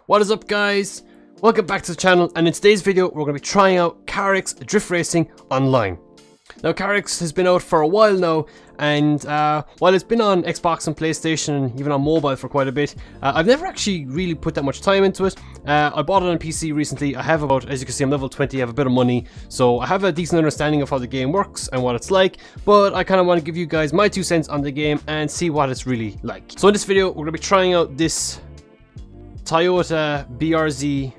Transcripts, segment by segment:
What is up, guys? Welcome back to the channel, and in today's video we're going to be trying out CarX Drift Racing Online. Now, CarX has been out for a while now, and while it's been on Xbox and PlayStation and even on mobile for quite a bit, I've never actually really put that much time into it. I bought it on PC recently. I have about, as you can see, I'm level 20, I have a bit of money, so I have a decent understanding of how the game works and what it's like, but I kind of want to give you guys my 2 cents on the game and see what it's really like. So in this video, we're going to be trying out this Toyota BRZ,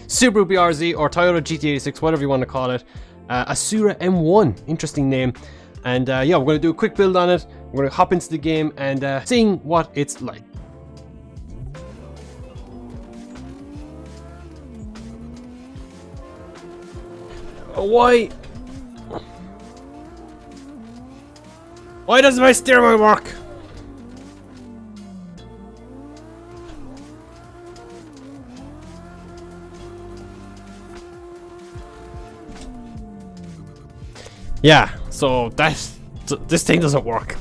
Subaru BRZ, or Toyota GT86, whatever you want to call it. Asura M1, interesting name. And yeah, we're going to do a quick build on it. We're going to hop into the game and seeing what it's like. Why doesn't my steering wheel work? Yeah, so this thing doesn't work.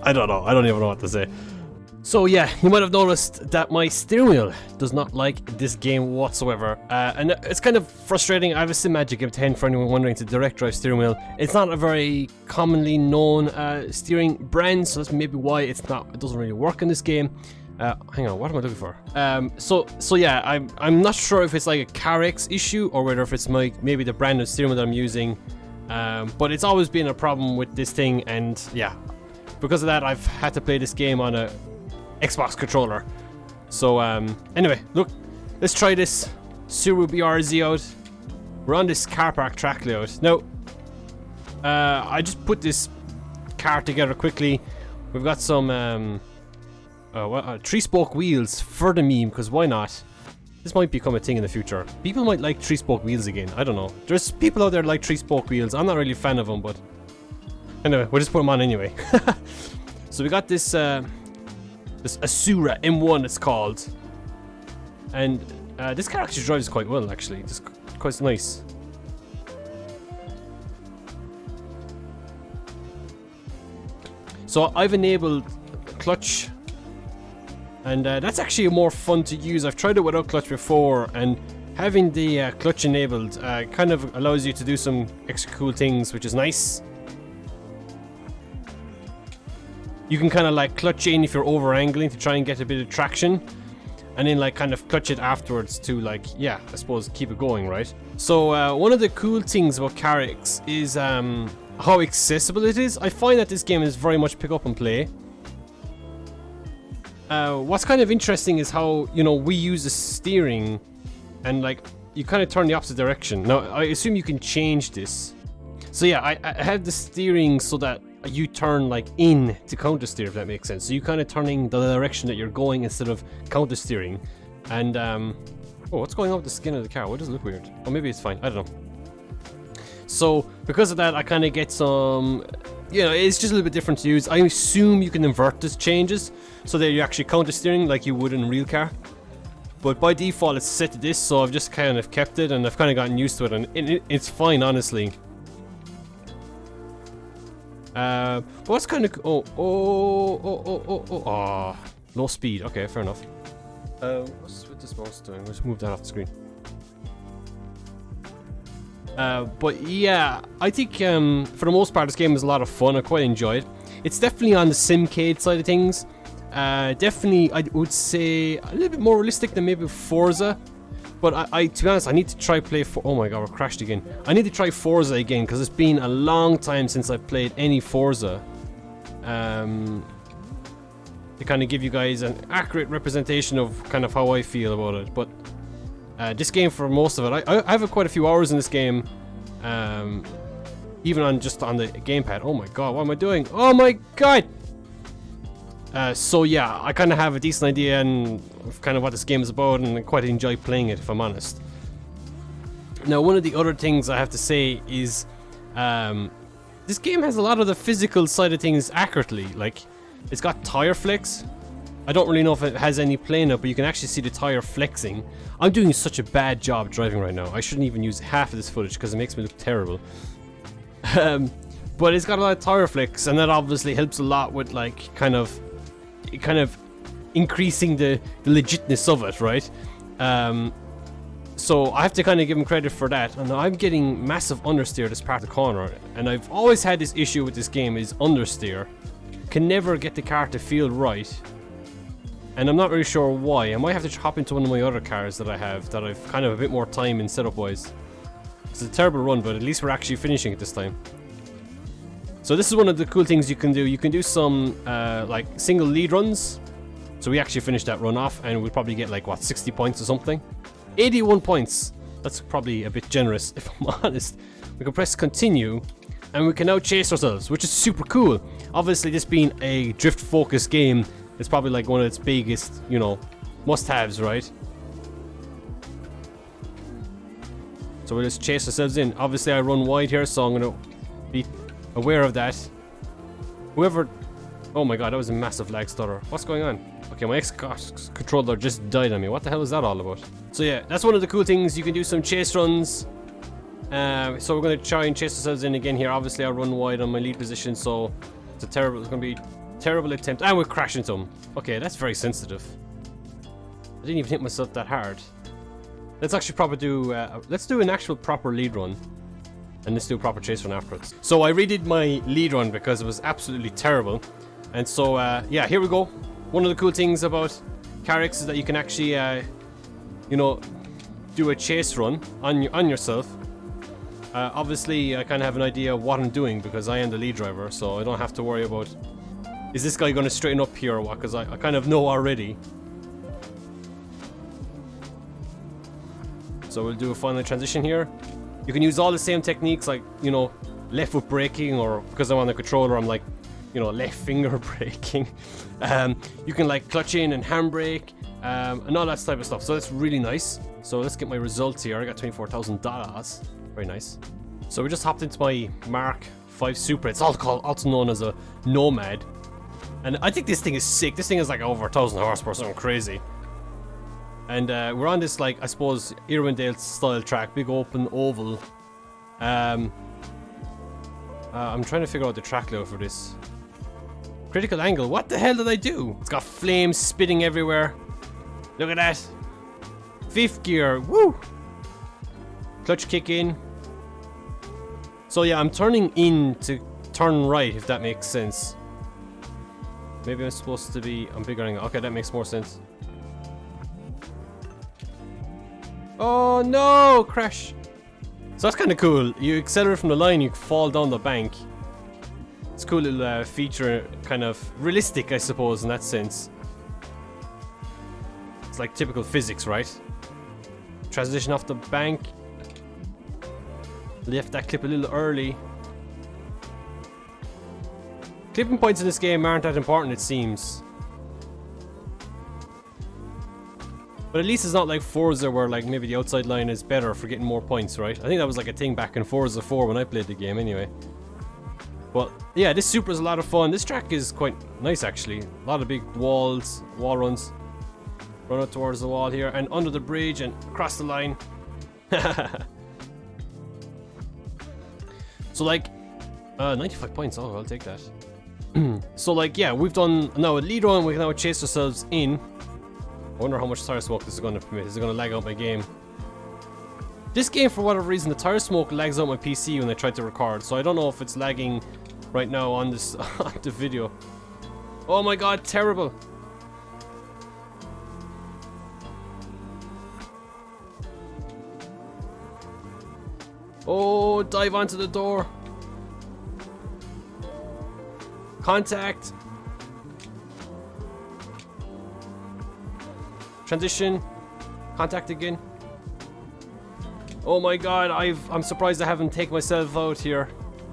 I don't know. I don't even know what to say. So yeah, you might have noticed that my steering wheel does not like this game whatsoever. And it's kind of frustrating. I have a SiMagic M10 for anyone wondering. It's a direct drive steering wheel. It's not a very commonly known steering brand, so that's maybe why it doesn't really work in this game. Hang on, what am I looking for? So yeah, I'm not sure if it's like a CarX issue or whether if it's maybe the brand of steering wheel that I'm using. But it's always been a problem with this thing, and yeah, because of that I've had to play this game on a Xbox controller. So anyway, look, let's try this Subaru BRZ out. We're on this car park track layout. Now, I just put this car together quickly. We've got some 3-spoke wheels for the meme, because why not? This might become a thing in the future. People might like 3-spoke wheels again. I don't know. There's people out there that like 3-spoke wheels. I'm not really a fan of them, but anyway, we'll just put them on anyway. So we got this this Asura M1, it's called, and this car actually drives quite well. Actually, it's quite nice. So I've enabled clutch. And that's actually more fun to use. I've tried it without clutch before, and having the clutch enabled kind of allows you to do some extra cool things, which is nice. You can kind of like clutch in if you're over angling to try and get a bit of traction, and then like kind of clutch it afterwards to, like, yeah, I suppose keep it going, right? So one of the cool things about CarX is how accessible it is. I find that this game is very much pick up and play. What's kind of interesting is how, you know, we use the steering and like you kind of turn the opposite direction. Now, I assume you can change this. So yeah, I have the steering so that you turn like in to counter steer, if that makes sense. So you kind of turning the direction that you're going instead of counter steering. And oh, what's going on with the skin of the car? Why does it look weird? Or maybe it's fine. I don't know. So because of that, I kind of get some, you know, it's just a little bit different to use. I assume you can invert these changes so that you actually counter steering like you would in a real car. But by default it's set to this, so I've just kind of kept it and I've kind of gotten used to it, and it's fine, honestly. But what's kind of low speed. Okay, fair enough. What's with this mouse doing? Let's move that off the screen. But yeah, I think for the most part this game is a lot of fun. I quite enjoy it. It's definitely on the Simcade side of things. Definitely, I would say a little bit more realistic than maybe Forza. But to be honest, I need to try play oh my god, we're crashed again. I need to try Forza again, because it's been a long time since I've played any Forza. To kind of give you guys an accurate representation of kind of how I feel about it. But this game, for most of it, I have quite a few hours in this game, even on the gamepad. Oh my god, what am I doing? Oh my god! So yeah, I kind of have a decent idea of kind of what this game is about, and I quite enjoy playing it, if I'm honest. Now, one of the other things I have to say is this game has a lot of the physical side of things accurately. Like, it's got tire flex. I don't really know if it has any play in it, but you can actually see the tire flexing. I'm doing such a bad job driving right now. I shouldn't even use half of this footage because it makes me look terrible. But it's got a lot of tire flex, and that obviously helps a lot with like kind of increasing the legitness of it, right? So I have to kind of give him credit for that. And I'm getting massive understeer this part of the corner, and I've always had this issue with this game is understeer. Can never get the car to feel right, and I'm not really sure why. I might have to hop into one of my other cars that I have that I've kind of a bit more time in setup wise. It's a terrible run, but at least we're actually finishing it this time. So this is one of the cool things you can do. You can do some like single lead runs. So we actually finished that run off, and we'll probably get like what, 60 points or something. 81 points. That's probably a bit generous, if I'm honest. We can press continue, and we can now chase ourselves, which is super cool. Obviously, this being a drift-focused game, it's probably like one of its biggest, you know, must-haves, right? So we'll just chase ourselves in. Obviously, I run wide here, so I'm going to be aware of that. Whoever... Oh my god, that was a massive lag stutter. What's going on? Okay, my X controller just died on me. What the hell is that all about? So yeah, that's one of the cool things. You can do some chase runs. So we're going to try and chase ourselves in again here. Obviously, I run wide on my lead position, so it's going to be a terrible attempt. And we'll crash into him. Okay, that's very sensitive. I didn't even hit myself that hard. Let's actually probably do... let's do an actual proper lead run. And let's do a proper chase run afterwards. So I redid my lead run because it was absolutely terrible. And so, yeah, here we go. One of the cool things about CarX is that you can actually, you know, do a chase run on yourself. Obviously, I kind of have an idea of what I'm doing because I am the lead driver, so I don't have to worry about, is this guy going to straighten up here or what, because I kind of know already. So we'll do a final transition here. You can use all the same techniques, like, you know, left foot braking, or because I'm on the controller, I'm like, you know, left finger braking. You can like clutch in and handbrake, and all that type of stuff. So that's really nice. So let's get my results here. I got $24,000. Very nice. So we just hopped into my Mark 5 Super. It's also known as a Nomad. And I think this thing is sick. This thing is like over 1,000 horsepower, something crazy. And we're on this, like, I suppose, Irwindale style track, big open oval. I'm trying to figure out the track layout for this. Critical angle. What the hell did I do? It's got flames spitting everywhere. Look at that. 5th gear. Woo! Clutch kick in. So yeah, I'm turning in to turn right, if that makes sense. Maybe I'm supposed to be on bigger angle. Okay, that makes more sense. Oh no! Crash! So that's kind of cool. You accelerate from the line, you fall down the bank. It's a cool little feature, kind of realistic, I suppose, in that sense. It's like typical physics, right? Transition off the bank. Left that clip a little early. Clipping points in this game aren't that important, it seems. But at least it's not like Forza where like maybe the outside line is better for getting more points, right? I think that was like a thing back in Forza 4 when I played the game anyway. But yeah, this Supra is a lot of fun. This track is quite nice actually. A lot of big walls, wall runs. Run out towards the wall here and under the bridge and across the line. So like 95 points. Oh, I'll take that. So like, yeah, we've done now a lead run. We can now chase ourselves in. I wonder how much tire smoke this is going to permit. Is it going to lag out my game? This game, for whatever reason, the tire smoke lags out my PC when I try to record. So I don't know if it's lagging right now on this on the video. Oh my god, terrible. Oh, dive onto the door. Contact. Transition. Contact again. Oh my god, I'm surprised I haven't taken myself out here.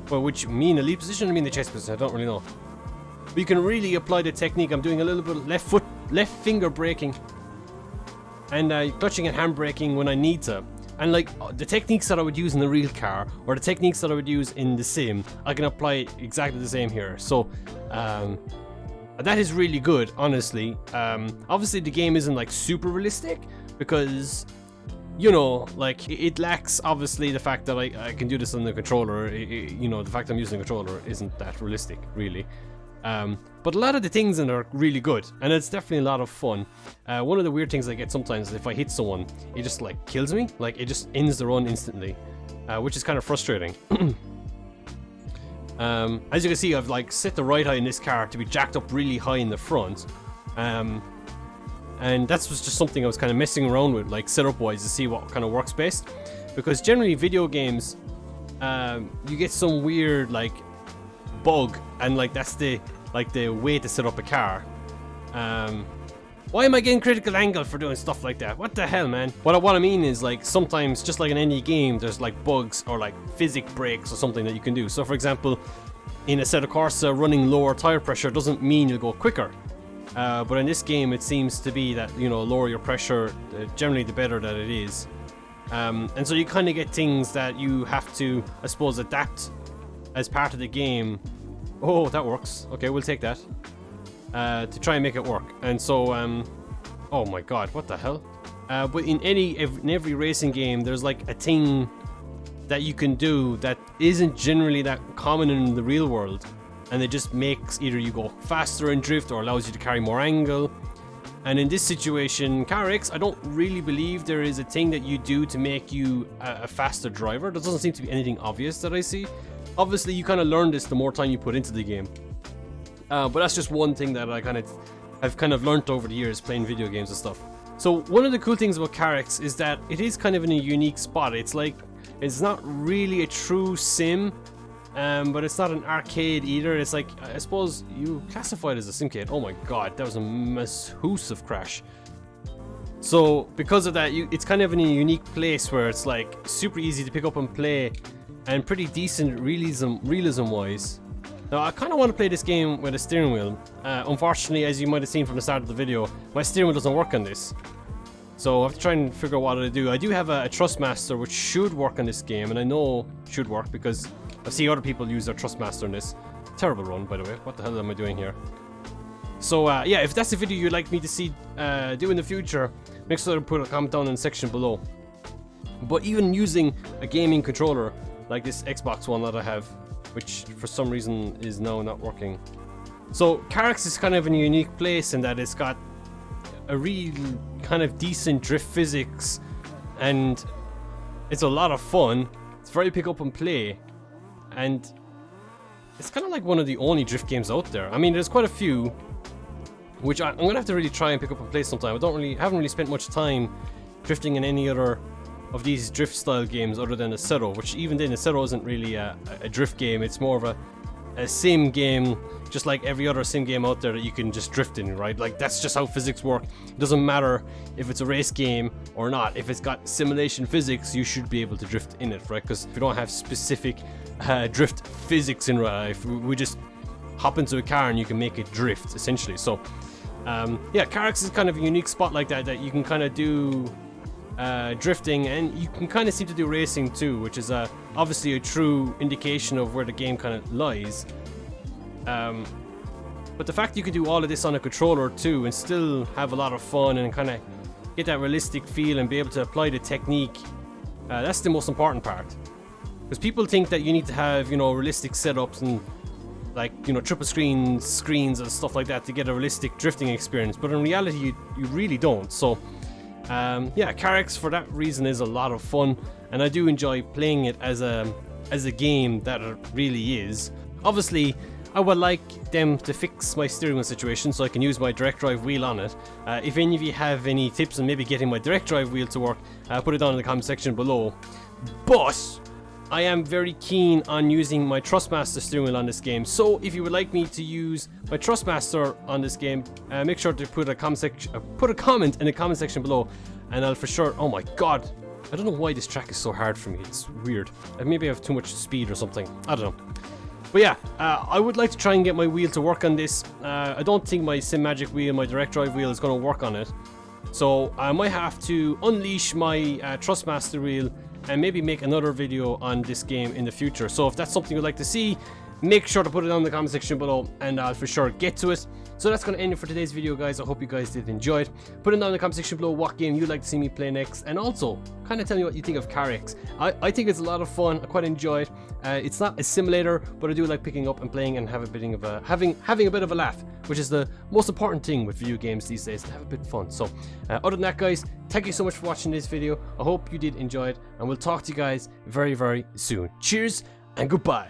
Well, which mean the lead position or mean the chest position? I don't really know. But you can really apply the technique. I'm doing a little bit of left finger braking. And clutching and hand braking when I need to. And like the techniques that I would use in the real car or the techniques that I would use in the sim, I can apply exactly the same here. So that is really good, honestly. Obviously the game isn't like super realistic because, you know, like it lacks obviously the fact that I can do this on the controller. You know, the fact I'm using the controller isn't that realistic, really. But a lot of the things in it are really good, and it's definitely a lot of fun. One of the weird things I get sometimes is if I hit someone, it just like kills me, like it just ends the run instantly, which is kind of frustrating. As you can see, I've like set the ride height in this car to be jacked up really high in the front, and that was just something I was kind of messing around with, like setup wise, to see what kind of works best. Because generally video games, you get some weird like bug, and like that's the way to set up a car. Why am I getting critical angle for doing stuff like that? What the hell, man? What I mean is, like, sometimes, just like in any game, there's like bugs or like physics breaks or something that you can do. So for example, in a set of Corsa, running lower tire pressure doesn't mean you'll go quicker. But in this game, it seems to be that, you know, lower your pressure, generally the better that it is. And so you kind of get things that you have to, I suppose, adapt as part of the game. Oh, that works. Okay, we'll take that. To try and make it work. And so, oh my god, what the hell? But in every racing game, there's like a thing that you can do that isn't generally that common in the real world, and it just makes either you go faster in drift or allows you to carry more angle. And in this situation, CarX, I don't really believe there is a thing that you do to make you a faster driver. There doesn't seem to be anything obvious that I see. Obviously, you kind of learn this the more time you put into the game. But that's just one thing that I've kind of learned over the years playing video games and stuff. So one of the cool things about CarX is that it is kind of in a unique spot. It's like, it's not really a true sim, but it's not an arcade either. It's like, I suppose you classify it as a simcade. Oh my god, that was a massive crash. So because of that, it's kind of in a unique place where it's like super easy to pick up and play, and pretty decent realism wise. Now, I kind of want to play this game with a steering wheel. Unfortunately, as you might have seen from the start of the video, my steering wheel doesn't work on this. So I have to try and figure out what to do. I do have a Thrustmaster which should work on this game, and I know should work because I see other people use their Thrustmaster in this. Terrible run, by the way. What the hell am I doing here? So yeah, if that's a video you'd like me to see do in the future, make sure to put a comment down in the section below. But even using a gaming controller like this Xbox one that I have, which for some reason is now not working. So CarX is kind of in a unique place in that it's got a real kind of decent drift physics, and it's a lot of fun. It's very pick up and play, and it's kind of like one of the only drift games out there. I mean, there's quite a few, which I'm gonna have to really try and pick up and play sometime. I haven't really spent much time drifting in any other of these drift style games other than Assetto, which even then Assetto isn't really a drift game. It's more of a sim game, just like every other sim game out there that you can just drift in, right? Like, that's just how physics work. It doesn't matter if it's a race game or not. If it's got simulation physics, you should be able to drift in it, right? Because if you don't have specific drift physics in real life, we just hop into a car and you can make it drift, essentially. So yeah, CarX is kind of a unique spot like that you can kind of do drifting, and you can kind of seem to do racing too, which is obviously a true indication of where the game kind of lies. But the fact you could do all of this on a controller too and still have a lot of fun and kind of get that realistic feel and be able to apply the technique, that's the most important part. Because people think that you need to have, you know, realistic setups and, like, you know, triple screens and stuff like that to get a realistic drifting experience, but in reality you really don't. So yeah, CarX for that reason is a lot of fun, and I do enjoy playing it as a game that it really is. Obviously, I would like them to fix my steering wheel situation so I can use my direct drive wheel on it. If any of you have any tips on maybe getting my direct drive wheel to work, put it down in the comment section below. But I am very keen on using my Thrustmaster steering wheel on this game, so if you would like me to use my Thrustmaster on this game, make sure to put a comment in the comment section below, and I'll for sure. Oh my god, I don't know why this track is so hard for me. It's weird. Maybe I have too much speed or something. I don't know. But yeah, I would like to try and get my wheel to work on this. I don't think my SiMagic wheel, my direct drive wheel, is going to work on it, so I might have to unleash my Thrustmaster wheel and maybe make another video on this game in the future. So if that's something you'd like to see, make sure to put it down in the comment section below, and I'll for sure get to it. So that's going to end it for today's video, guys. I hope you guys did enjoy it. Put it down in the comment section below what game you'd like to see me play next, and also kind of tell me what you think of CarX. I think it's a lot of fun. I quite enjoy it. It's not a simulator, but I do like picking up and playing and have a bit of a having a bit of a laugh, which is the most important thing with video games these days, to have a bit of fun. So other than that, guys, thank you so much for watching this video. I hope you did enjoy it, and we'll talk to you guys very, very soon. Cheers and goodbye.